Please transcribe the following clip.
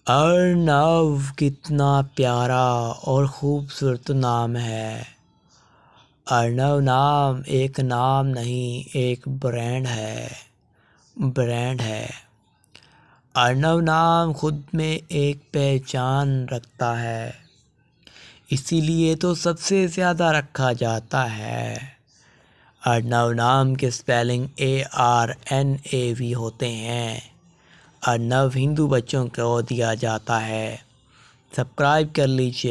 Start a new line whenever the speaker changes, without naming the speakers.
अर्नव कितना प्यारा और खूबसूरत नाम है। अर्नव नाम एक नाम नहीं, एक ब्रांड है। अर्नव नाम खुद में एक पहचान रखता है, इसीलिए तो सबसे ज़्यादा रखा जाता है। अर्नव नाम के स्पेलिंग ARNAV होते हैं। अर्नव हिंदू बच्चों को दिया जाता है। सब्सक्राइब कर लीजिए।